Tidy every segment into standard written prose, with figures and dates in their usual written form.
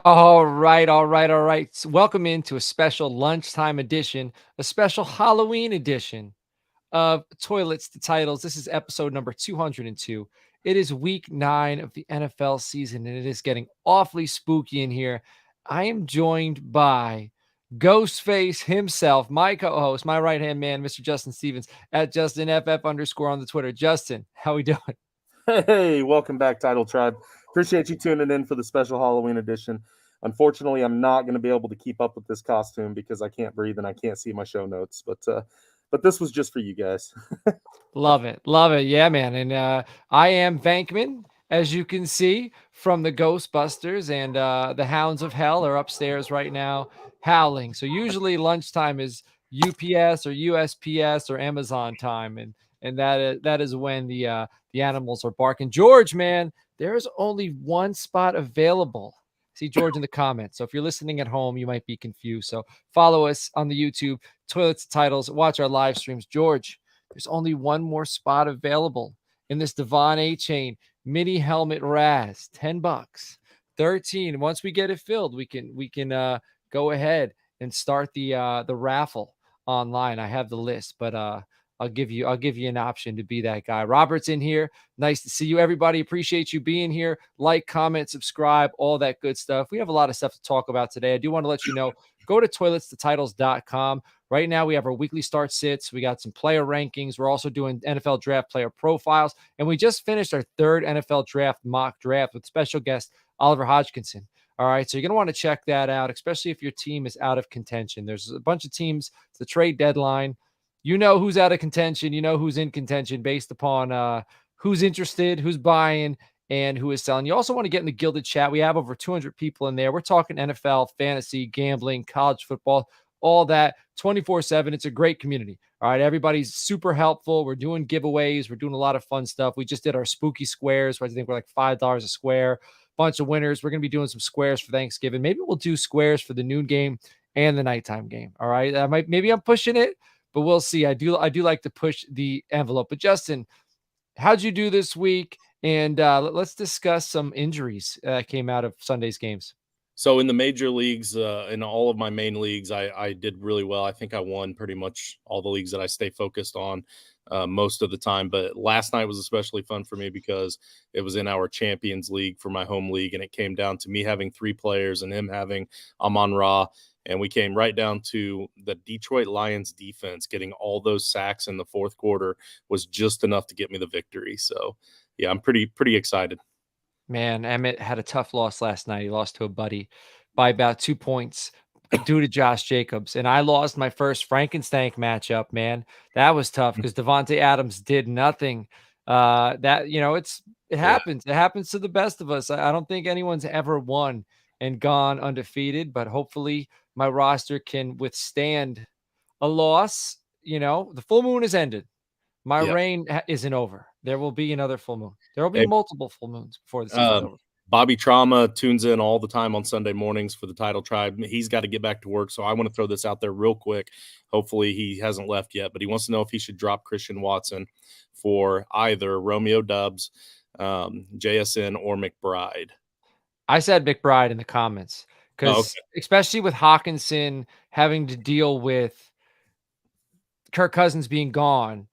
All right, all right, all right. So welcome into a special lunchtime edition, a special Halloween edition of Toilets to Titles. This is episode number 202. It is week 9 of the NFL season, and it is getting awfully spooky in here. I am joined by Ghostface himself, my co-host, my right-hand man, Mr. Justin Stevens, at JustinFF underscore on the Twitter. Justin, how we doing? Hey, welcome back, Title Tribe. Appreciate you tuning in for the special Halloween edition. Unfortunately, I'm not going to be able to keep up with this costume because I can't breathe and I can't see my show notes. But this was just for you guys. Love it. Love it. Yeah, man. And I am Vankman, as you can see from the Ghostbusters, and the Hounds of Hell are upstairs right now howling. So usually lunchtime is UPS or USPS or Amazon time, and that is when the animals are barking. George, man, there is only one spot available. See George in the comments. So if you're listening at home, you might be confused. So follow us on the YouTube, Toilets Titles, watch our live streams. George, there's only one more spot available in this Devon A Chain mini helmet Raz. $10. 13. Once we get it filled, we can go ahead and start the raffle online. I have the list, but I'll give you an option to be that guy. Robert's in here. Nice to see you, everybody. Appreciate you being here. Like, comment, subscribe, all that good stuff. We have a lot of stuff to talk about today. I do want to let you know, go to toiletstotitles.com. Right now, we have our weekly start sits. We got some player rankings. We're also doing NFL draft player profiles. And we just finished our third NFL draft mock draft with special guest Oliver Hodgkinson. All right. So you're going to want to check that out, especially if your team is out of contention. There's a bunch of teams. It's the trade deadline. You know who's out of contention. You know who's in contention based upon who's interested, who's buying, and who is selling. You also want to get in the Gilded Chat. We have over 200 people in there. We're talking NFL, fantasy, gambling, college football, all that 24/7. It's a great community. All right. Everybody's super helpful. We're doing giveaways. We're doing a lot of fun stuff. We just did our spooky squares, which I think we're like $5 a square. Bunch of winners. We're going to be doing some squares for Thanksgiving. Maybe we'll do squares for the noon game and the nighttime game. All right. Maybe I'm pushing it, but we'll see. I do like to push the envelope. But Justin, how'd you do this week? And let's discuss some injuries that came out of Sunday's games. So in the major leagues, in all of my main leagues, I did really well. I think I won pretty much all the leagues that I stay focused on most of the time. But last night was especially fun for me because it was in our Champions League for my home league, and it came down to me having 3 players and him having Amon-Ra. And we came right down to the Detroit Lions defense getting all those sacks in the fourth quarter was just enough to get me the victory. So, yeah, I'm pretty excited. Man, Emmett had a tough loss last night. He lost to a buddy by about 2 points due to Josh Jacobs. And I lost my first Frankenstank matchup, man. That was tough because Devontae Adams did nothing. It Yeah. happens. It happens to the best of us. I don't think anyone's ever won and gone undefeated, but hopefully my roster can withstand a loss. The full moon has ended. My Yeah. reign isn't over. There will be another full moon. There will be Hey, multiple full moons before the season's over. Bobby Trauma tunes in all the time on Sunday mornings for the Title Tribe. He's got to get back to work, so I want to throw this out there real quick. Hopefully he hasn't left yet, but he wants to know if he should drop Christian Watson for either Romeo Dubs, JSN, or McBride. I said McBride in the comments Oh, because okay. especially with Hawkinson having to deal with Kirk Cousins being gone,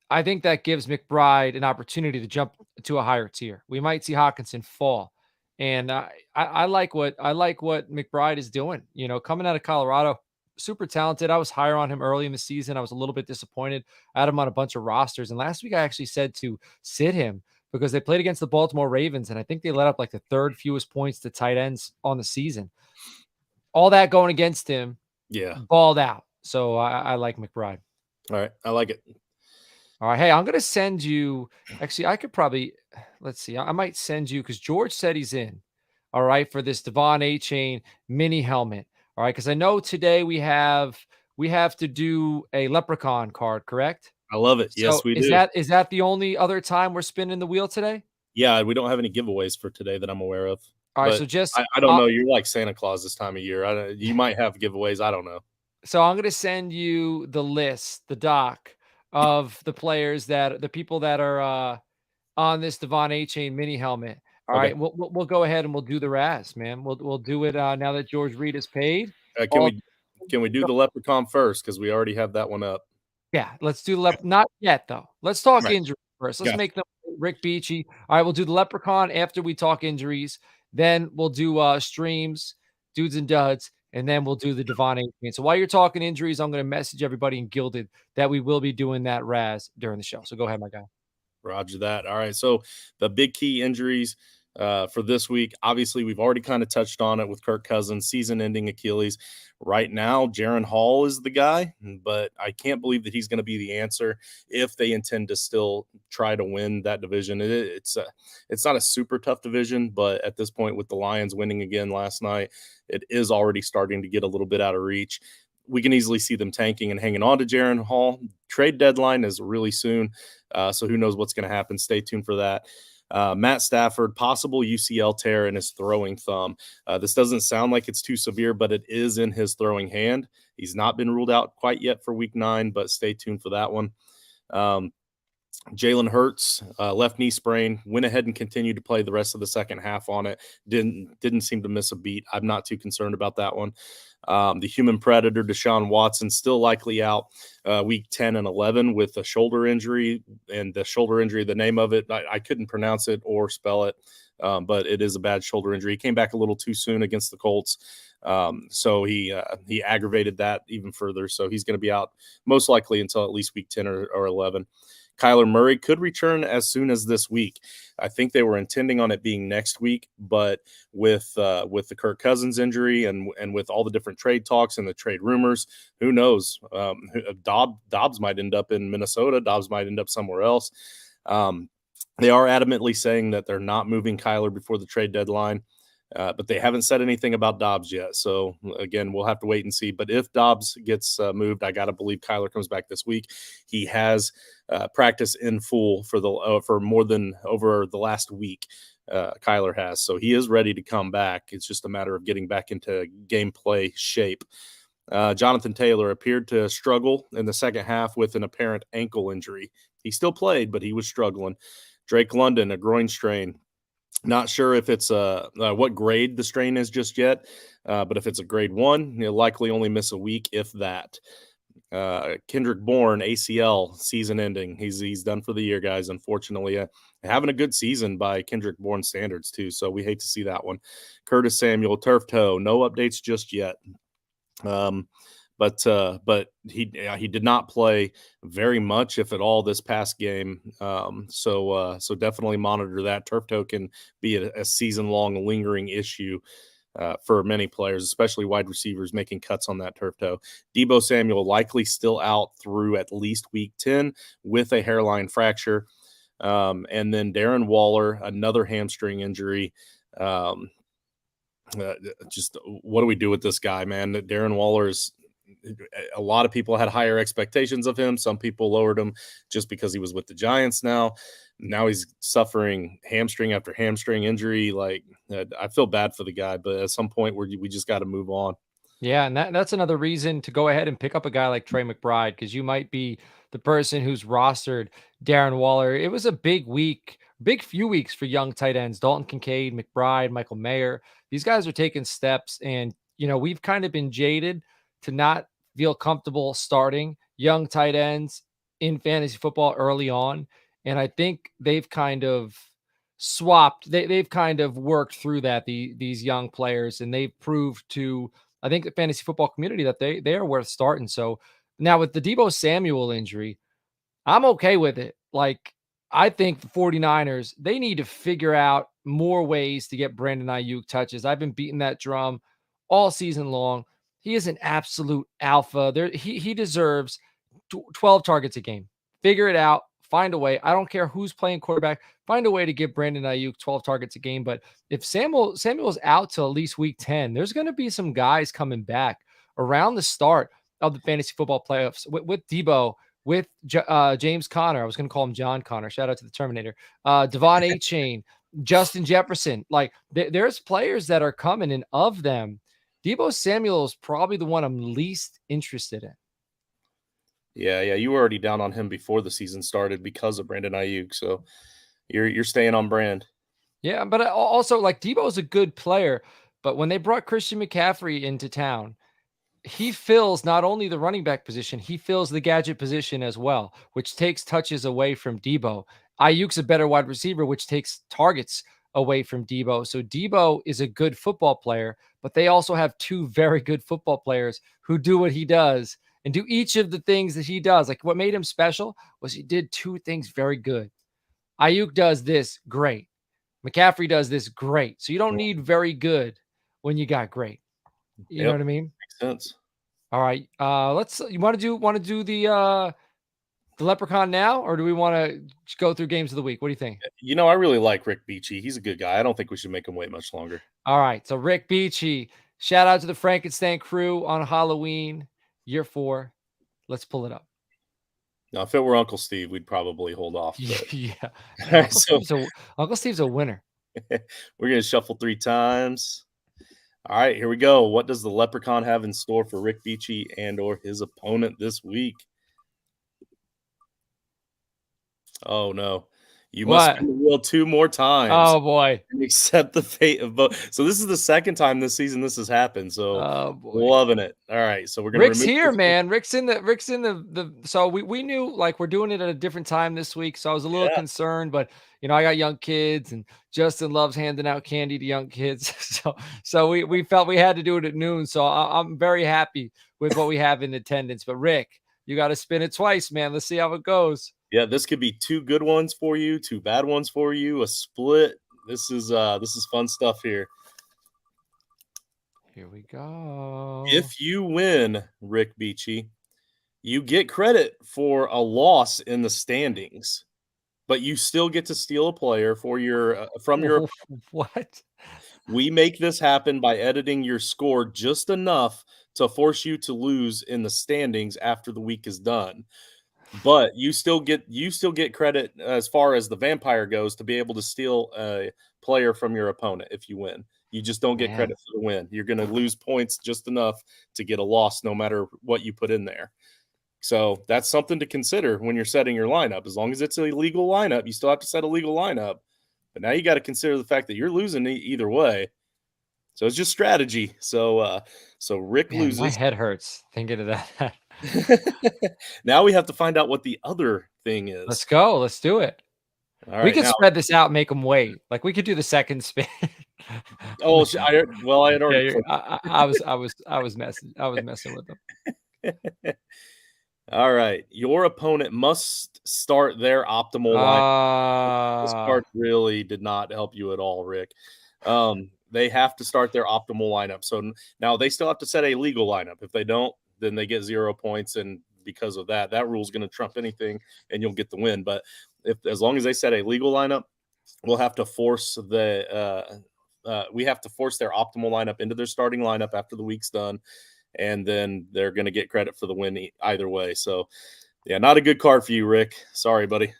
I think that gives McBride an opportunity to jump to a higher tier. We might see Hawkinson fall, and I like what McBride is doing. Coming out of Colorado, super talented. I was higher on him early in the season. I was a little bit disappointed. I had him on a bunch of rosters, and last week I actually said to sit him because they played against the Baltimore Ravens, and I think they let up like the third fewest points to tight ends on the season. All that going against him, Yeah. balled out. So I like McBride. All right. I like it. All right. Hey, I'm going to send you. Actually, I could probably, let's see. I might send you because George said he's in. All right. For this Devon A Chain mini helmet. All right. Because I know today we have to do a Leprechaun card, correct? I love it. So Yes, we is do. that the only other time we're spinning the wheel today? Yeah, we don't have any giveaways for today that I'm aware of. All right. But So just, I don't know. You're like Santa Claus this time of year. You might have giveaways. I don't know. so I'm going to send you the list, the doc of the people that are on this Devon A Chain mini helmet. All Okay. right, we'll go ahead and we'll do the Raz, man. We'll do it now that George Reed is paid. Uh, can All we can we do the Leprechaun first? Because we already have that one up. Yeah, let's do the not yet though. Let's talk Right. injuries first. Let's Gotcha. make them Rick Beachy. All right, we'll do the Leprechaun after we talk injuries. Then we'll do streams, dudes and duds, and then we'll do the Devon 18. So while you're talking injuries, I'm going to message everybody in Gilded that we will be doing that Raz during the show. So go ahead, my guy. Roger that. All right. So the big key injuries for this week, obviously, we've already kind of touched on it with Kirk Cousins, season-ending Achilles. Right now, Jaron Hall is the guy, but I can't believe that he's going to be the answer if they intend to still try to win that division. It's not a super tough division, but at this point, with the Lions winning again last night, it is already starting to get a little bit out of reach. We can easily see them tanking and hanging on to Jaron Hall. Trade deadline is really soon. So who knows what's going to happen? Stay tuned for that. Matt Stafford, possible UCL tear in his throwing thumb. This doesn't sound like it's too severe, but it is in his throwing hand. He's not been ruled out quite yet for week 9, but stay tuned for that one. Jalen Hurts, left knee sprain, went ahead and continued to play the rest of the second half on it. Didn't seem to miss a beat. I'm not too concerned about that one. The human predator, Deshaun Watson, still likely out week 10 and 11 with a shoulder injury. And the shoulder injury, the name of it, I couldn't pronounce it or spell it, but it is a bad shoulder injury. He came back a little too soon against the Colts. So he aggravated that even further. So he's going to be out most likely until at least week 10 or 11. Kyler Murray could return as soon as this week. I think they were intending on it being next week, but with the Kirk Cousins injury and with all the different trade talks and the trade rumors, who knows? Dobbs might end up in Minnesota. Dobbs might end up somewhere else. They are adamantly saying that they're not moving Kyler before the trade deadline. But they haven't said anything about Dobbs yet. So, again, we'll have to wait and see. But if Dobbs gets moved, I got to believe Kyler comes back this week. He has practiced in full for more than over the last week. Kyler has. So he is ready to come back. It's just a matter of getting back into gameplay shape. Jonathan Taylor appeared to struggle in the second half with an apparent ankle injury. He still played, but he was struggling. Drake London, a groin strain. Not sure if it's what grade the strain is just yet, but if it's a grade 1, he'll likely only miss a week, if that. Kendrick Bourne, ACL, season ending. He's done for the year, guys. Unfortunately, having a good season by Kendrick Bourne standards too. So we hate to see that one. Curtis Samuel, turf toe. No updates just yet. But he did not play very much, if at all, this past game. So definitely monitor that. Turf toe can be a season-long lingering issue for many players, especially wide receivers making cuts on that turf toe. Deebo Samuel likely still out through at least week 10 with a hairline fracture. And then Darren Waller, another hamstring injury. Just what do we do with this guy, man? Darren Waller is – a lot of people had higher expectations of him. Some people lowered him just because he was with the Giants now. Now he's suffering hamstring after hamstring injury. Like, I feel bad for the guy, but at some point we just got to move on. Yeah, and that's another reason to go ahead and pick up a guy like Trey McBride, because you might be the person who's rostered Darren Waller. It was a big week, big few weeks for young tight ends. Dalton Kincaid, McBride, Michael Mayer. These guys are taking steps, and we've kind of been jaded to not feel comfortable starting young tight ends in fantasy football early on. And I think they've kind of swapped. They've kind of worked through that, these young players, and they've proved to, I think, the fantasy football community that they are worth starting. So now with the Deebo Samuel injury, I'm okay with it. Like, I think the 49ers, they need to figure out more ways to get Brandon Ayuk touches. I've been beating that drum all season long. He is an absolute alpha. He deserves 12 targets a game. Figure it out. Find a way. I don't care who's playing quarterback. Find a way to give Brandon Ayuk 12 targets a game. But if Samuel's out till at least week 10, there's going to be some guys coming back around the start of the fantasy football playoffs with Deebo, with James Conner. I was going to call him John Connor. Shout out to the Terminator. Devon A-Chain, Justin Jefferson. Like, there's players that are coming, and of them, Deebo Samuel is probably the one I'm least interested in. Yeah, you were already down on him before the season started because of Brandon Ayuk, so you're staying on brand. Yeah, but also like Debo is a good player, but when they brought Christian McCaffrey into town, he fills not only the running back position, he fills the gadget position as well, which takes touches away from Debo. Ayuk's a better wide receiver, which takes targets away from Debo. So Debo is a good football player, but they also have two very good football players who do what he does and do each of the things that he does. Like what made him special was he did two things very good. Ayuk does this great. McCaffrey does this great. So you don't Yeah, need very good when you got great. You know yep, what I mean? makes sense. All right. Let's you want to do the Leprechaun now, or do we want to go through games of the week? What do you think? I really like Rick Beachy. He's a good guy. I don't think we should make him wait much longer. All right. So Rick Beachy, shout out to the Frankenstein crew on Halloween, year 4. Let's pull it up. Now, if it were Uncle Steve, we'd probably hold off. But Yeah. all Man, right, so Uncle Steve's a winner. we're gonna shuffle 3 times. All right, here we go. What does the Leprechaun have in store for Rick Beachy and/or his opponent this week? Oh no, you must spin What? the wheel 2 more times Oh boy. and accept the fate of both. So this is the second time this season this has happened. So Oh boy. loving it. All right, so we're gonna Rick's remove here, this one. man. Rick's in the so we knew like we're doing it at a different time this week. So I was a little Yeah, concerned, but I got young kids and Justin loves handing out candy to young kids. So we felt we had to do it at noon. So I'm very happy with what we have in attendance. But Rick, you got to spin it twice, man. Let's see how it goes. yeah. This could be 2 good ones for you, 2 bad ones for you, a split. This is fun stuff here. Here we go. If you win, Rick Beachy, you get credit for a loss in the standings, but you still get to steal a player for your from your. What? We make this happen by editing your score just enough to force you to lose in the standings after the week is done. But you still get credit as far as the vampire goes to be able to steal a player from your opponent if you win. You just don't get Man. credit for the win. You're going to lose points just enough to get a loss no matter what you put in there. So that's something to consider when you're setting your lineup. As long as it's a legal lineup, you still have to set a legal lineup. But now you got to consider the fact that you're losing either way. So it's just strategy. So Rick Man, my loses. head hurts thinking of that. Now we have to find out what the other thing Let's is. go. Let's do it. All We right, could now. spread this out, make them wait. Like, we could do the second spin. Oh, I had Yeah, already you're clicked. I was messing with them. All right, your opponent must start their optimal line. This Uh, card really did not help you at all, Rick. They have to start their optimal lineup. So now they still have to set a legal lineup. If they don't, then they get 0 points, and because of that, that rule is going to trump anything, and you'll get the win. But if as long as they set a legal lineup, we'll have to force we have to force their optimal lineup into their starting lineup after the week's done, and then they're going to get credit for the win either way. So, yeah, not a good card for you, Rick. Sorry, buddy.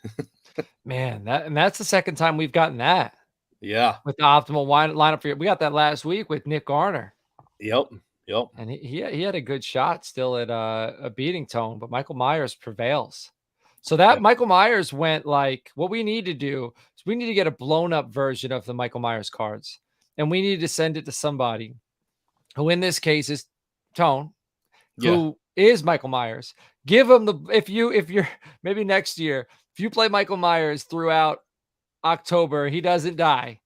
man, that's the second time we've gotten that Yeah. with the optimal lineup for you. We got that last week with Nick Garner, Yep. Yep. and he had a good shot still at a beating tone, but Michael Myers prevails. So Yeah. that Michael Myers went like what we need to do is we need to get a blown up version of the Michael Myers cards, and we need to send it to somebody who in this case is Tone, Yeah. who is Michael Myers. Give him the if you're maybe next year, if you play Michael Myers throughout October, he doesn't die.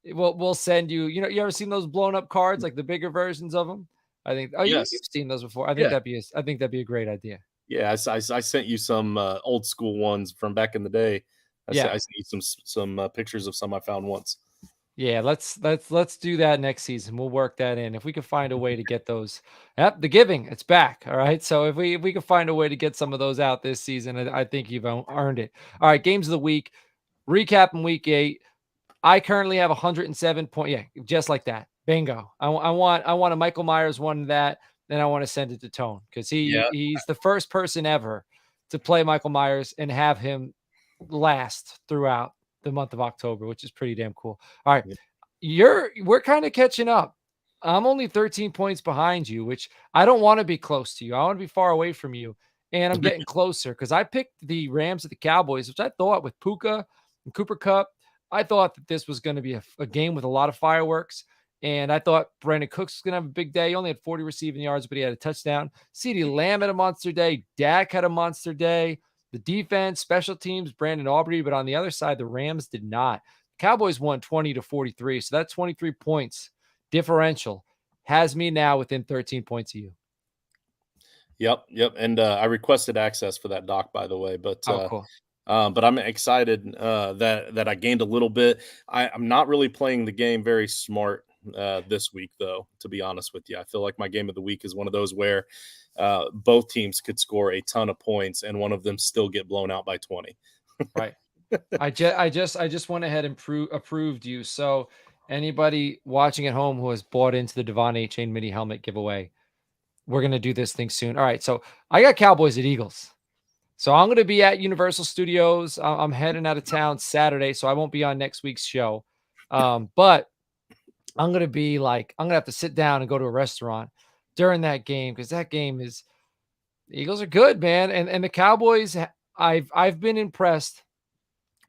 We'll send you. You ever seen those blown up cards, like the bigger versions of them? I think. Oh, you've Yes. seen those before. I think Yeah. that'd be a great idea. Yeah. I sent you some old school ones from back in the day. I Yeah, sent you some pictures of some I found once. yeah. Let's do that next season. We'll work that in if we can find a way to get those. Yep, the giving, it's back. All right. So if we can find a way to get some of those out this season, I think you've earned it. All right, games of the week. Recap in week 8. I currently have 107 point. Yeah, just like that. Bingo. I want a Michael Myers one that. Then I want to send it to Tone because Yeah. he's the first person ever to play Michael Myers and have him last throughout the month of October, which is pretty damn cool. All right, Yeah. we're kind of catching up. I'm only 13 points behind you, which I don't want to be close to you. I want to be far away from you, and I'm getting closer because I picked the Rams at the Cowboys, which I thought with Puka and Cooper Cup. I thought that this was going to be a game with a lot of fireworks. And I thought Brandon Cooks was going to have a big day. He only had 40 receiving yards, but he had a touchdown. CeeDee Lamb had a monster day. Dak had a monster day. The defense, special teams, Brandon Aubrey. But on the other side, the Rams did not. Cowboys won 20-43. So that 23 points differential has me now within 13 points of you. Yep. And I requested access for that doc, by the way, Oh, cool. but I'm excited that I gained a little bit. I'm not really playing the game very smart this week, though. To be honest with you, I feel like my game of the week is one of those where both teams could score a ton of points and one of them still get blown out by 20. Right. I just went ahead and approved you. So anybody watching at home who has bought into the Devon A. Chain mini helmet giveaway, we're gonna do this thing soon. All right. So I got Cowboys at Eagles. So I'm gonna be at Universal Studios. I'm heading out of town Saturday, so I won't be on next week's show. But I'm gonna have to sit down and go to a restaurant during that game because that game is the Eagles are good, man. And the Cowboys, I've been impressed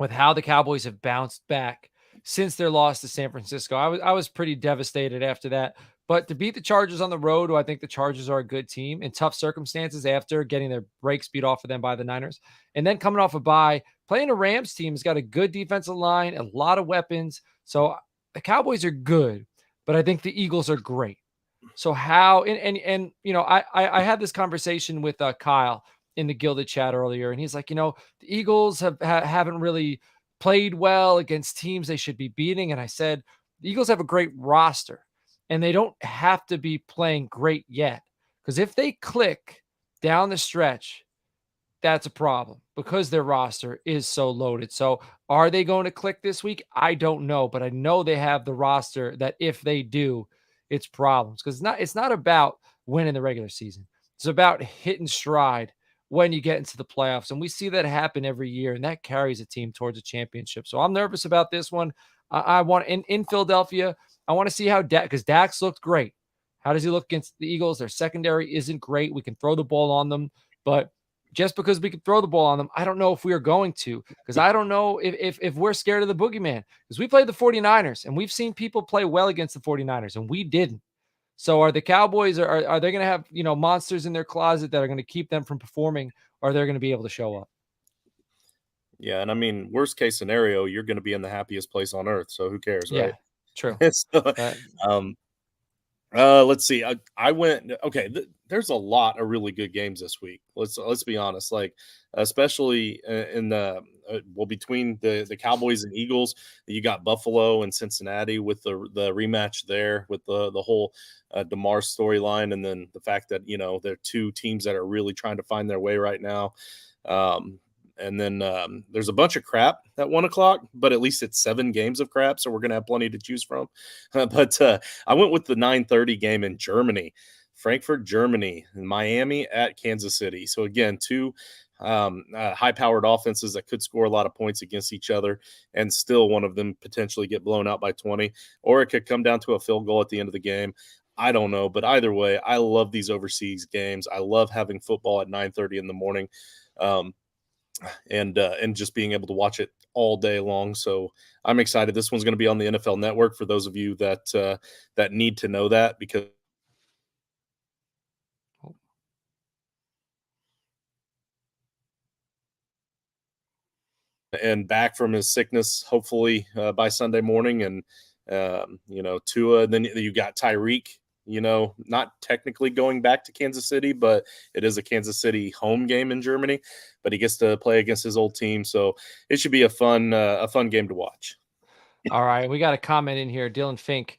with how the Cowboys have bounced back since their loss to San Francisco. I was pretty devastated after that. But to beat the Chargers on the road, who I think the Chargers are a good team in tough circumstances after getting their breaks beat off of them by the Niners, and then coming off a bye, playing a Rams team has got a good defensive line, a lot of weapons. So the Cowboys are good, but I think the Eagles are great. So how and you know, I had this conversation with Kyle in the Gilded Chat earlier, and he's like, you know, the Eagles haven't really played well against teams they should be beating. And I said, the Eagles have a great roster, and they don't have to be playing great yet. Because if they click down the stretch, that's a problem because their roster is so loaded. So, are they going to click this week? I don't know, but I know they have the roster that if they do, it's problems because it's not about winning the regular season. It's about hitting stride when you get into the playoffs. And we see that happen every year, and that carries a team towards a championship. So I'm nervous about this one. I want in Philadelphia, I want to see how because Dax looked great. How does he look against the Eagles? Their secondary isn't great. We can throw the ball on them, but just because we can throw the ball on them, I don't know if we are going to, because I don't know if we're scared of the boogeyman, because we played the 49ers and we've seen people play well against the 49ers and we didn't. So are the Cowboys, are they going to have, you know, monsters in their closet that are going to keep them from performing, or are they going to be able to show up? Yeah, and I mean, worst case scenario, you're going to be in the happiest place on earth, so who cares, right? Yeah, true. so, That, um, let's see. I went okay. There's a lot of really good games this week. Let's be honest. Like especially in the well between the Cowboys and Eagles, you got Buffalo and Cincinnati with the rematch there with the whole DeMar storyline, and then the fact that they're two teams that are really trying to find their way right now. And then there's a bunch of crap at 1:00, but at least it's 7 games of crap, so we're gonna have plenty to choose from. But I went with the 9:30 game in Germany, Frankfurt, Germany, and Miami at Kansas City. So again, two high-powered offenses that could score a lot of points against each other, and still one of them potentially get blown out by 20, or it could come down to a field goal at the end of the game. I don't know, but either way, I love these overseas games. I love having football at 9:30 in the morning. And just being able to watch it all day long. So I'm excited. This one's going to be on the NFL Network for those of you that need to know that, because and back from his sickness hopefully by Sunday morning, and Tua. Then you got Tyreek. Not technically going back to Kansas City, but it is a Kansas City home game in Germany. But he gets to play against his old team, so it should be a fun game to watch. all right, we got a comment in here. Dylan Fink,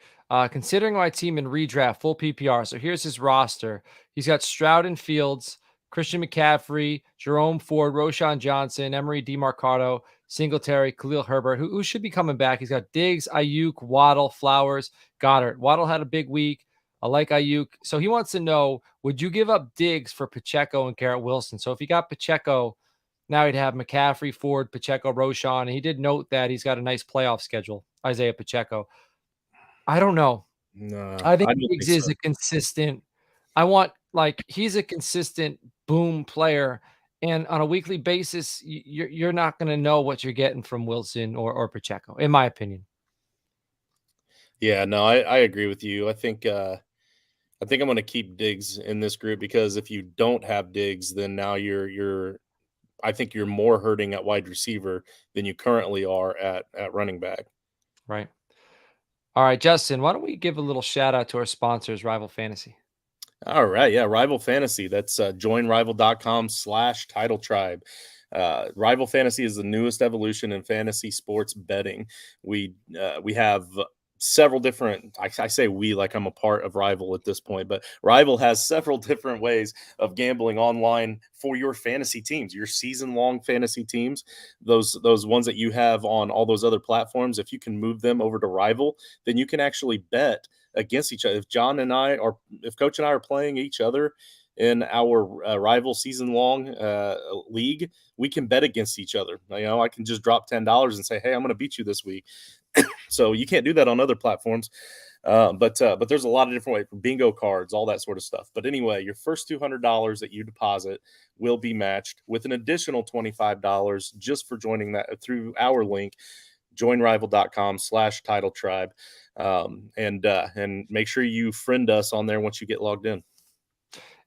considering my team in redraft, full PPR. So here's his roster. He's got Stroud and Fields, Christian McCaffrey, Jerome Ford, Roshan Johnson, Emery DeMarcado, Singletary, Khalil Herbert, who should be coming back. He's got Diggs, Ayuk, Waddle, Flowers, Goddard. Waddle had a big week. I like Ayuk. So he wants to know, would you give up Diggs for Pacheco and Garrett Wilson? So if you got Pacheco, now he'd have McCaffrey, Ford, Pacheco, Roshan. And he did note that he's got a nice playoff schedule, Isaiah Pacheco. I don't know. No, I think I don't think Diggs is so. a consistent, he's a consistent boom player And on a weekly basis, you're not going to know what you're getting from Wilson or Pacheco, in my opinion. Yeah, no, I agree with you. I think I'm going to keep Diggs in this group because if you don't have Diggs, then now you're I think you're more hurting at wide receiver than you currently are at running back. Right. All right, Justin, why don't we give a little shout out to our sponsors, Rival Fantasy? All right. Yeah. Rival Fantasy. That's joinrival.com/title tribe. Rival Fantasy is the newest evolution in fantasy sports betting. We have several different, I say we like I'm a part of Rival at this point, but Rival has several different ways of gambling online for your fantasy teams, your season long fantasy teams, those ones that you have on all those other platforms. If you can move them over to Rival, then you can actually bet against each other. If Coach and I are playing each other in our rival season long league, we can bet against each other. I can just drop $10 and say, "Hey, I'm going to beat you this week." So you can't do that on other platforms. But there's a lot of different ways for bingo cards, all that sort of stuff. But anyway, your first $200 that you deposit will be matched with an additional $25 just for joining that through our link, joinrival.com/title tribe. And make sure you friend us on there once you get logged in.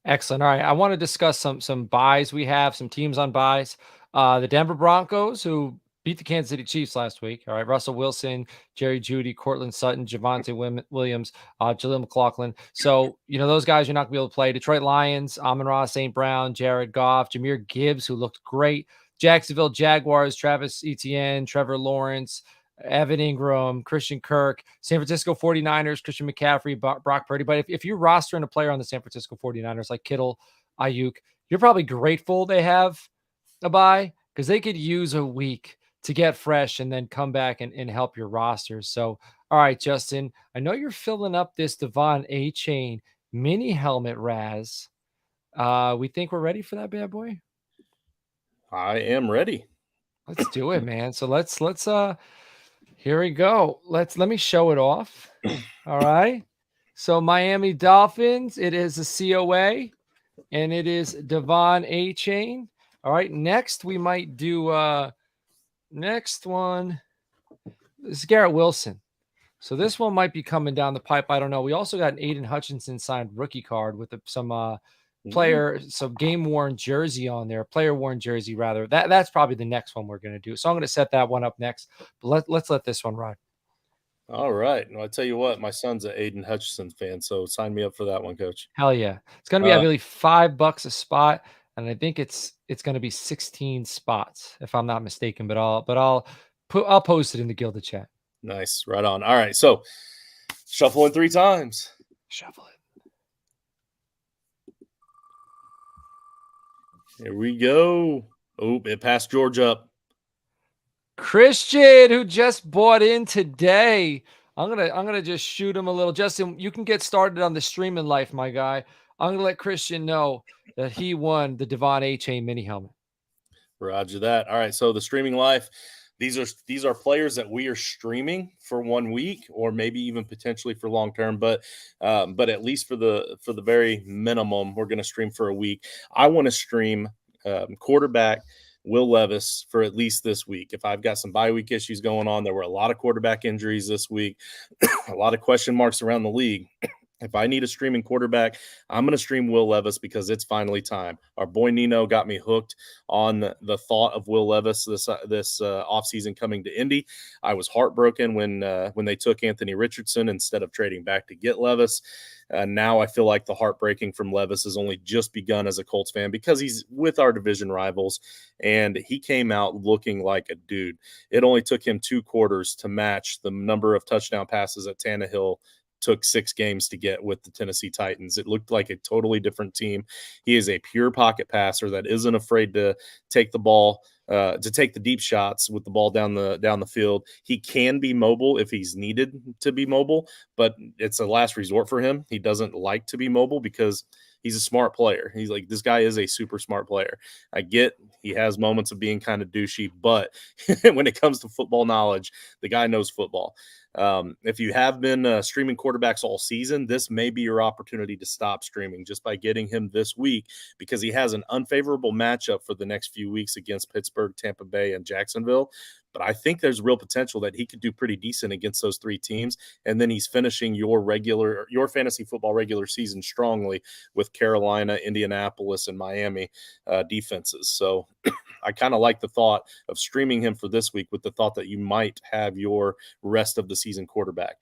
Excellent. All right. I want to discuss some buys we have, some teams on buys. The Denver Broncos, who beat the Kansas City Chiefs last week. All right. Russell Wilson, Jerry Judy, Cortland Sutton, Javante Williams, Jaleel McLaughlin. So, those guys you're not going to be able to play. Detroit Lions, Amon-Ra St. Brown, Jared Goff, Jahmyr Gibbs, who looked great. Jacksonville Jaguars, Travis Etienne, Trevor Lawrence, Evan Ingram, Christian Kirk, San Francisco 49ers, Christian McCaffrey, Brock Purdy. But if you're rostering a player on the San Francisco 49ers like Kittle, Ayuk, you're probably grateful they have a bye because they could use a week to get fresh and then come back and help your rosters. So, all right, Justin, I know you're filling up this Devon A-Chain mini helmet, Raz. We think we're ready for that bad boy? I am ready. Let's do it, man. So let's here we go. Let me show it off. All right. So Miami Dolphins, it is a COA and it is Devon A-Chain. All right. Next, we might do next one is Garrett Wilson. So this one might be coming down the pipe. I don't know. We also got an Aiden Hutchinson signed rookie card with some player, so game worn jersey on there, player worn jersey rather. That's probably the next one we're going to do. So I'm going to set that one up next. But let's let this one ride. All right. Well, I tell you what, my son's an Aiden Hutchinson fan, so sign me up for that one, Coach. Hell yeah. It's going to be, I believe, $5 a spot. And I think it's going to be 16 spots if I'm not mistaken, but I'll post it in the Gilded chat. Nice. Right on. All right. So shuffle in 3 times. Shuffle it. Here we go. Oh, it passed George up. Christian, who just bought in today. I'm gonna just shoot him a little. Justin, you can get started on the streaming life, my guy. I'm gonna let Christian know that he won the Devon A-Chain mini helmet. Roger that. All right. So the streaming life, these are players that we are streaming for 1 week or maybe even potentially for long term, but at least for the very minimum, we're going to stream for a week. I want to stream quarterback Will Levis for at least this week. If I've got some bye week issues going on, there were a lot of quarterback injuries this week, a lot of question marks around the league. If I need a streaming quarterback, I'm going to stream Will Levis because it's finally time. Our boy Nino got me hooked on the thought of Will Levis this offseason coming to Indy. I was heartbroken when they took Anthony Richardson instead of trading back to get Levis. Now I feel like the heartbreaking from Levis has only just begun as a Colts fan because he's with our division rivals, and he came out looking like a dude. It only took him 2 quarters to match the number of touchdown passes that Tannehill took 6 games to get with the Tennessee Titans. It looked like a totally different team. He is a pure pocket passer that isn't afraid to take the ball, to take the deep shots with the ball down the field. He can be mobile if he's needed to be mobile, but it's a last resort for him. He doesn't like to be mobile because he's a smart player. He's like, this guy is a super smart player. I get he has moments of being kind of douchey, but when it comes to football knowledge, the guy knows football. If you have been streaming quarterbacks all season, this may be your opportunity to stop streaming just by getting him this week, because he has an unfavorable matchup for the next few weeks against Pittsburgh, Tampa Bay, and Jacksonville. But I think there's real potential that he could do pretty decent against those three teams. And then he's finishing your fantasy football regular season strongly with Carolina, Indianapolis, and Miami defenses. So I kind of like the thought of streaming him for this week with the thought that you might have your rest of the season quarterback.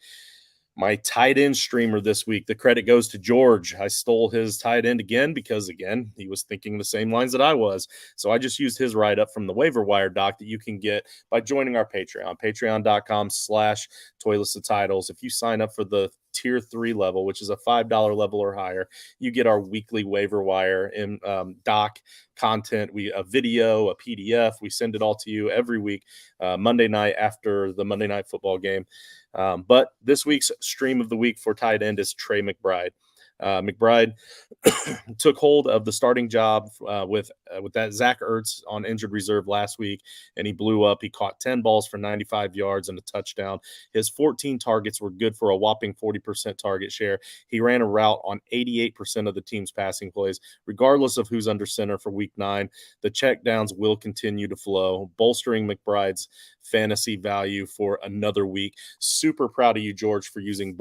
My tight end streamer this week, the credit goes to George. I stole his tight end again because, again, he was thinking the same lines that I was. So I just used his write-up from the waiver wire doc that you can get by joining our Patreon, patreon.com/toilets to titles. If you sign up for the tier 3 level, which is a $5 level or higher, you get our weekly waiver wire and doc content. A video, a PDF. We send it all to you every week, Monday night after the Monday Night Football game. But this week's stream of the week for tight end is Trey McBride. McBride took hold of the starting job with that Zach Ertz on injured reserve last week, and he blew up. He caught 10 balls for 95 yards and a touchdown. His 14 targets were good for a whopping 40% target share. He ran a route on 88% of the team's passing plays. Regardless of who's under center for week 9, the checkdowns will continue to flow, bolstering McBride's fantasy value for another week. Super proud of you, George, for using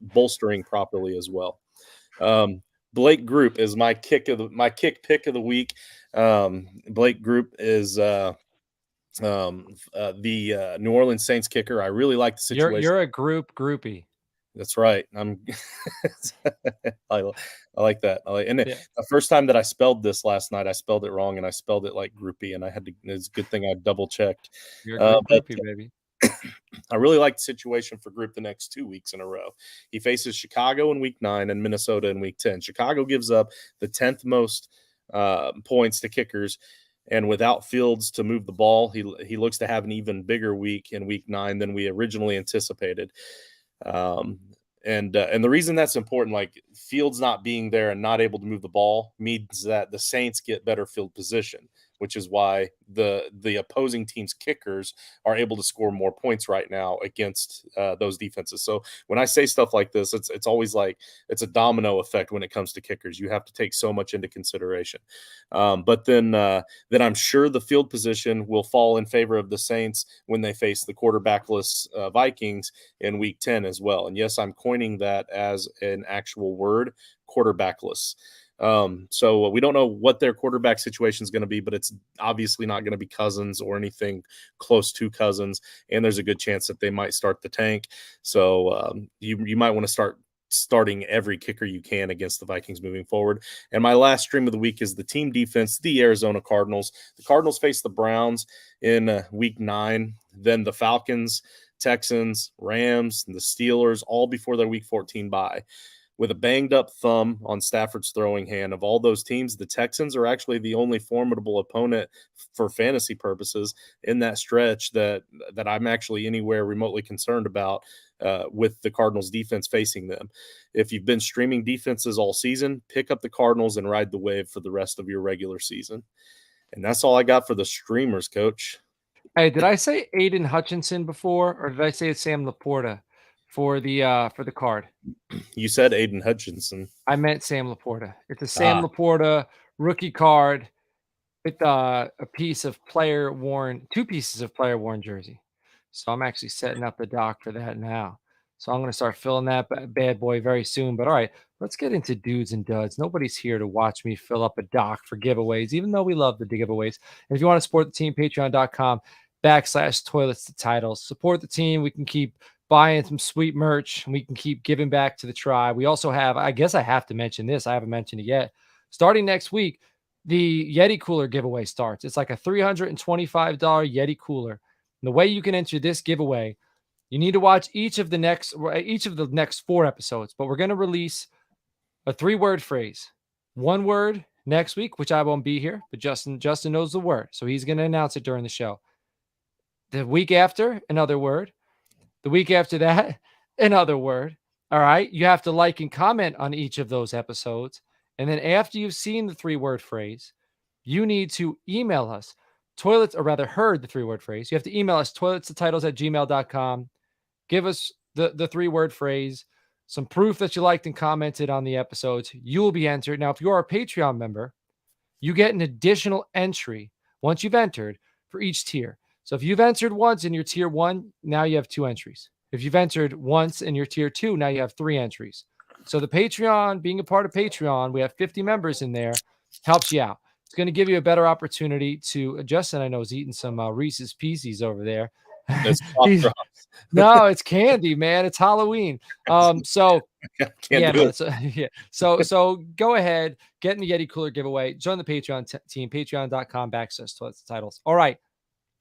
bolstering properly as well. Blake Group is my kick pick of the week. Blake Group is the New Orleans Saints kicker. I really like the situation. You're a groupie. That's right. I like that. The first time that I spelled this last night, I spelled it wrong, and I spelled it like groupie, and it's a good thing I double checked. You're a groupie, baby. I really like the situation for Group the next 2 weeks in a row. He faces Chicago in week 9 and Minnesota in week 10. Chicago gives up the 10th most points to kickers, and without Fields to move the ball, he looks to have an even bigger week in week 9 than we originally anticipated. And the reason that's important, like Fields not being there and not able to move the ball, means that the Saints get better field position, which is why the opposing team's kickers are able to score more points right now against those defenses. So when I say stuff like this, it's always like it's a domino effect when it comes to kickers. You have to take so much into consideration. But then I'm sure the field position will fall in favor of the Saints when they face the quarterbackless Vikings in week 10 as well. And yes, I'm coining that as an actual word, quarterbackless. So we don't know what their quarterback situation is going to be, but it's obviously not going to be Cousins or anything close to Cousins. And there's a good chance that they might start the tank. So you might want to start starting every kicker you can against the Vikings moving forward. And my last stream of the week is the team defense, the Arizona Cardinals. The Cardinals face the Browns in week 9, then the Falcons, Texans, Rams, and the Steelers, all before their week 14 bye. With a banged up thumb on Stafford's throwing hand, of all those teams, the Texans are actually the only formidable opponent for fantasy purposes in that stretch that I'm actually anywhere remotely concerned about with the Cardinals defense facing them. If you've been streaming defenses all season, pick up the Cardinals and ride the wave for the rest of your regular season. And that's all I got for the streamers, Coach. Hey, did I say Aiden Hutchinson before, or did I say Sam Laporta for the card? You said Aiden Hutchinson. I meant Sam Laporta. It's a Sam Laporta rookie card with two pieces of player worn jersey. So I'm actually setting up the doc for that now. So I'm going to start filling that bad boy very soon. But all right, let's get into dudes and duds. Nobody's here to watch me fill up a doc for giveaways, even though we love the giveaways. And if you want to support the team, patreon.com/toilets to titles. Support the team. We can keep buying some sweet merch, and we can keep giving back to the tribe. We also have, I guess I have to mention this. I haven't mentioned it yet. Starting next week, the Yeti cooler giveaway starts. It's like a $325 Yeti cooler. And the way you can enter this giveaway, you need to watch each of the next 4 episodes, but we're going to release a 3-word phrase. 1 word next week, which I won't be here, but Justin knows the word, so he's going to announce it during the show. The week after, another word. The week after that, another word. All right. You have to like and comment on each of those episodes. And then after you've seen the 3-word phrase, you need to email us heard the 3-word phrase. You have to email us toiletstotitles@gmail.com. Give us the 3-word phrase, some proof that you liked and commented on the episodes, you will be entered. Now, if you are a Patreon member, you get an additional entry once you've entered for each tier. So if you've entered once in your tier 1, now you have 2 entries. If you've entered once in your tier 2, now you have 3 entries. So the Patreon, being a part of Patreon, we have 50 members in there, helps you out. It's going to give you a better opportunity to Justin, I know, is eating some Reese's Pieces over there. That's pop He's drops. no, it's candy, man. It's Halloween. So Can't yeah, do man. it. So yeah. So go ahead, get in the Yeti Cooler giveaway. Join the Patreon team, patreon.com/titles. All right,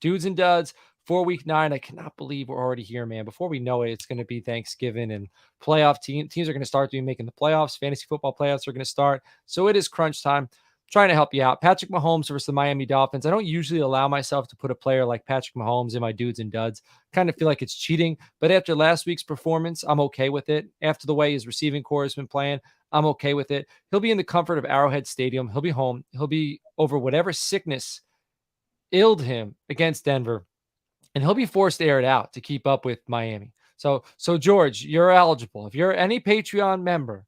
dudes and duds for week 9. I cannot believe we're already here, man. Before we know it, it's going to be Thanksgiving and playoff teams are going to start making the playoffs. Fantasy football playoffs are going to start. So it is crunch time. Trying to help you out. Patrick Mahomes versus the Miami Dolphins. I don't usually allow myself to put a player like Patrick Mahomes in my dudes and duds. Kind of feel like it's cheating, but after last week's performance, I'm okay with it. After the way his receiving core has been playing, I'm okay with it. He'll be in the comfort of Arrowhead Stadium. He'll be home. He'll be over whatever sickness illed him against Denver, and he'll be forced to air it out to keep up with Miami. So George, you're eligible. If you're any Patreon member,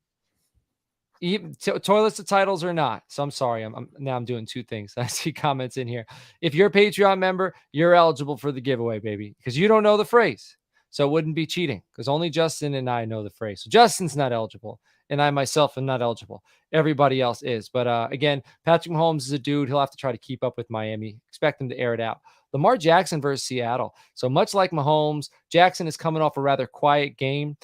even toilets to titles or not. So I'm sorry. I'm doing 2 things. I see comments in here. If you're a Patreon member, you're eligible for the giveaway, baby, because you don't know the phrase. So it wouldn't be cheating because only Justin and I know the phrase. So Justin's not eligible, and I myself am not eligible. Everybody else is. But again, Patrick Mahomes is a dude. He'll have to try to keep up with Miami. Expect him to air it out. Lamar Jackson versus Seattle. So much like Mahomes, Jackson is coming off a rather quiet game.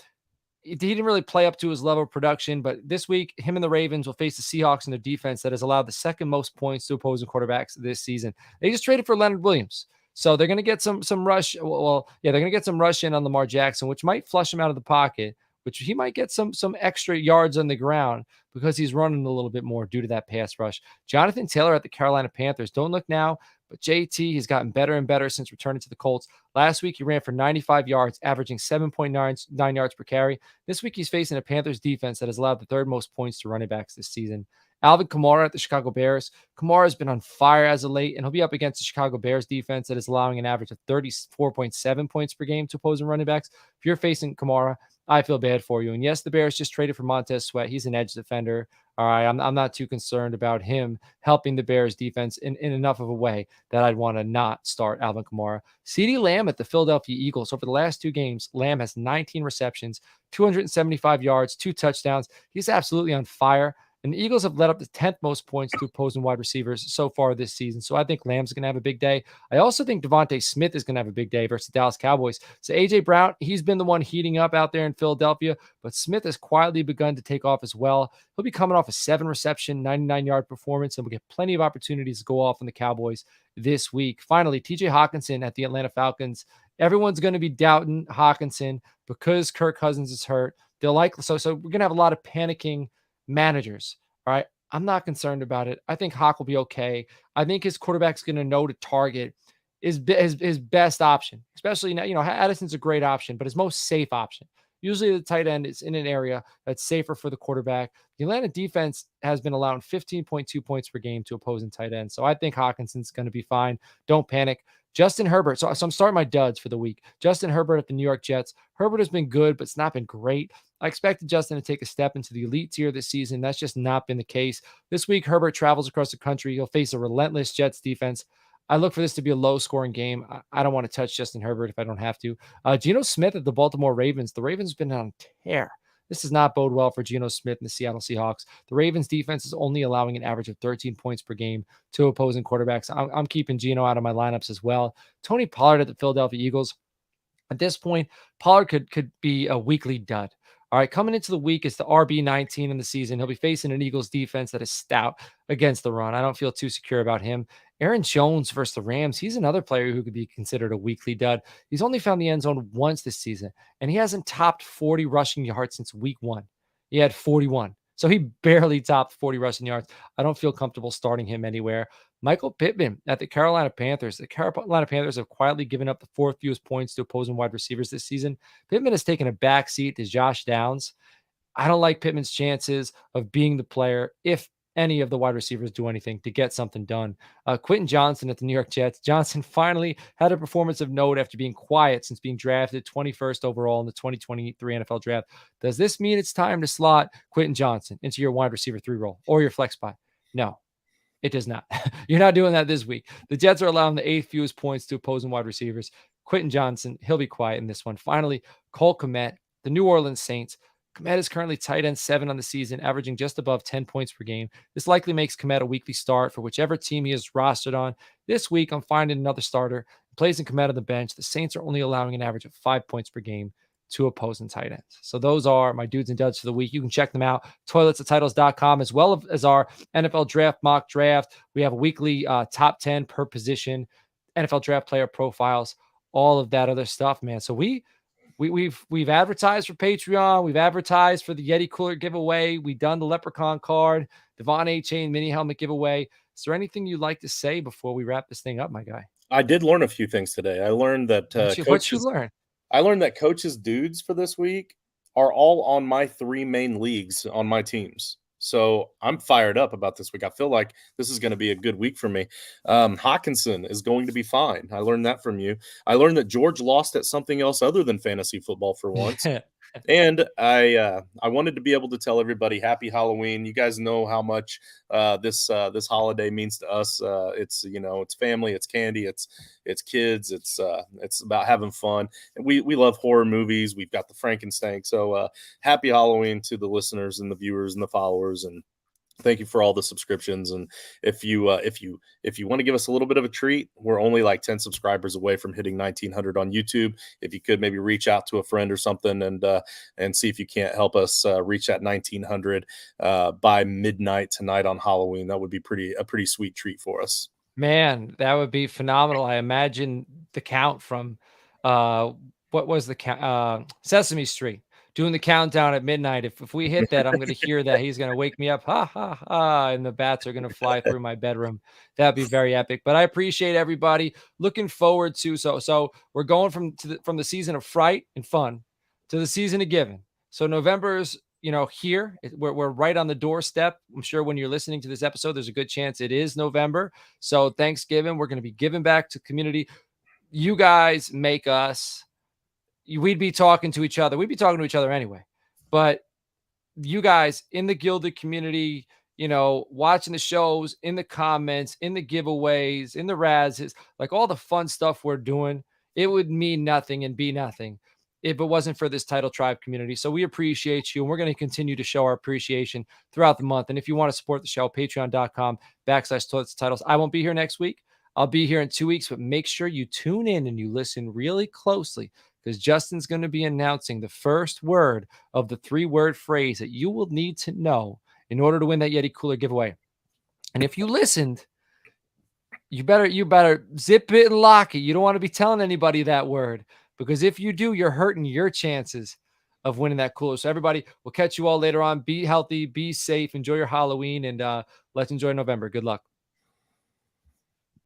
He didn't really play up to his level of production, but this week, him and the Ravens will face the Seahawks in their defense that has allowed the second most points to opposing quarterbacks this season. They just traded for Leonard Williams. So they're going to get some rush. Well, yeah, they're going to get some rush in on Lamar Jackson, which might flush him out of the pocket, which he might get some extra yards on the ground because he's running a little bit more due to that pass rush. Jonathan Taylor at the Carolina Panthers. Don't look now, but JT has gotten better and better since returning to the Colts. Last week, he ran for 95 yards, averaging 7.9 yards per carry. This week, he's facing a Panthers defense that has allowed the 3rd most points to running backs this season. Alvin Kamara at the Chicago Bears. Kamara has been on fire as of late, and he'll be up against the Chicago Bears defense that is allowing an average of 34.7 points per game to opposing running backs. If you're facing Kamara, I feel bad for you. And yes, the Bears just traded for Montez Sweat. He's an edge defender. All right, I'm not too concerned about him helping the Bears defense in enough of a way that I'd want to not start Alvin Kamara. CeeDee Lamb at the Philadelphia Eagles. Over the last 2 games, Lamb has 19 receptions, 275 yards, 2 touchdowns. He's absolutely on fire. And the Eagles have led up the 10th most points to opposing wide receivers so far this season. So I think Lamb's going to have a big day. I also think Devontae Smith is going to have a big day versus the Dallas Cowboys. So A.J. Brown, he's been the one heating up out there in Philadelphia, but Smith has quietly begun to take off as well. He'll be coming off a 7-reception, 99-yard performance, and we'll get plenty of opportunities to go off on the Cowboys this week. Finally, T.J. Hawkinson at the Atlanta Falcons. Everyone's going to be doubting Hawkinson because Kirk Cousins is hurt. They'll so we're going to have a lot of panicking managers. All right. I'm not concerned about it. I think Hawk will be okay. I think his quarterback's going to know to target his best option, especially now. Addison's a great option, but his most safe option. Usually the tight end is in an area that's safer for the quarterback. The Atlanta defense has been allowing 15.2 points per game to opposing tight ends. So I think Hawkinson's going to be fine. Don't panic. Justin Herbert. So I'm starting my duds for the week. Justin Herbert at the New York Jets. Herbert has been good, but it's not been great. I expected Justin to take a step into the elite tier this season. That's just not been the case. This week, Herbert travels across the country. He'll face a relentless Jets defense. I look for this to be a low-scoring game. I don't want to touch Justin Herbert if I don't have to. Geno Smith at the Baltimore Ravens. The Ravens have been on tear. This does not bode well for Geno Smith and the Seattle Seahawks. The Ravens defense is only allowing an average of 13 points per game to opposing quarterbacks. I'm keeping Geno out of my lineups as well. Tony Pollard at the Philadelphia Eagles. At this point, Pollard could be a weekly dud. All right, coming into the week, it's the RB19 in the season. He'll be facing an Eagles defense that is stout against the run. I don't feel too secure about him. Aaron Jones versus the Rams. He's another player who could be considered a weekly dud. He's only found the end zone once this season, and he hasn't topped 40 rushing yards since week 1. He had 41. So he barely topped 40 rushing yards. I don't feel comfortable starting him anywhere. Michael Pittman at the Carolina Panthers. The Carolina Panthers have quietly given up the 4th fewest points to opposing wide receivers this season. Pittman has taken a backseat to Josh Downs. I don't like Pittman's chances of being the player if any of the wide receivers do anything to get something done. Quentin Johnson at the New York Jets. Johnson finally had a performance of note after being quiet since being drafted 21st overall in the 2023 NFL draft. Does this mean it's time to slot Quentin Johnson into your wide receiver 3 role or your flex spot? No, it does not. You're not doing that this week. The Jets are allowing the eighth fewest points to opposing wide receivers. Quentin Johnson, he'll be quiet in this one. Finally, Cole Kmet, the New Orleans Saints. Kmet is currently tight end 7 on the season, averaging just above 10 points per game. This likely makes Kmet a weekly start for whichever team he is rostered on. This week, I'm finding another starter, placing Kmet on the bench. The Saints are only allowing an average of 5 points per game to opposing tight ends. So those are my dudes and duds for the week. You can check them out, toiletsatitles.com, as well as our NFL draft mock draft. We have a weekly top 10 per position, NFL draft player profiles, all of that other stuff, man. So we've advertised for Patreon. We've advertised for the Yeti cooler giveaway. We've done the Leprechaun card, Devon A. Chain mini helmet giveaway. Is there anything you'd like to say before we wrap this thing up, my guy? I did learn a few things today. I learned that What'd you learn? I learned that coaches' dudes for this week are all on my 3 main leagues on my teams. So I'm fired up about this week. I feel like this is going to be a good week for me. Hawkinson is going to be fine. I learned that from you. I learned that George lost at something else other than fantasy football for once. And I wanted to be able to tell everybody Happy Halloween. You guys know how much this holiday means to us. It's it's family, it's candy, it's kids, it's about having fun. And we love horror movies. We've got the Frankenstein. So happy Halloween to the listeners and the viewers and the followers, and thank you for all the subscriptions. And if you want to give us a little bit of a treat, we're only like 10 subscribers away from hitting 1900 on YouTube. If you could maybe reach out to a friend or something and see if you can't help us reach that 1900 by midnight tonight on Halloween, that would be a pretty sweet treat for us. Man, that would be phenomenal. I imagine the count from what was the count? Sesame Street doing the countdown at midnight. If we hit that, I'm going to hear that. He's going to wake me up, ha ha ha, and the bats are going to fly through my bedroom. That'd be very epic. But I appreciate everybody. Looking forward to so we're going from the season of fright and fun to the season of giving. So November's here. We're right on the doorstep. I'm sure when you're listening to this episode, there's a good chance it is November. So Thanksgiving, we're going to be giving back to community. You guys make us. We'd be talking to each other. We'd be talking to each other anyway. But you guys in the Gilded community, watching the shows, in the comments, in the giveaways, in the razzes, like all the fun stuff we're doing, it would mean nothing and be nothing if it wasn't for this Title Tribe community. So we appreciate you, and we're going to continue to show our appreciation throughout the month. And if you want to support the show, patreon.com/toiletsandtitles. I won't be here next week. I'll be here in 2 weeks, but make sure you tune in and you listen really closely, because Justin's going to be announcing the first word of the 3-word phrase that you will need to know in order to win that Yeti Cooler giveaway. And if you listened, you better zip it and lock it. You don't want to be telling anybody that word, because if you do, you're hurting your chances of winning that cooler. So everybody, we'll catch you all later on. Be healthy, be safe, enjoy your Halloween, and let's enjoy November. Good luck.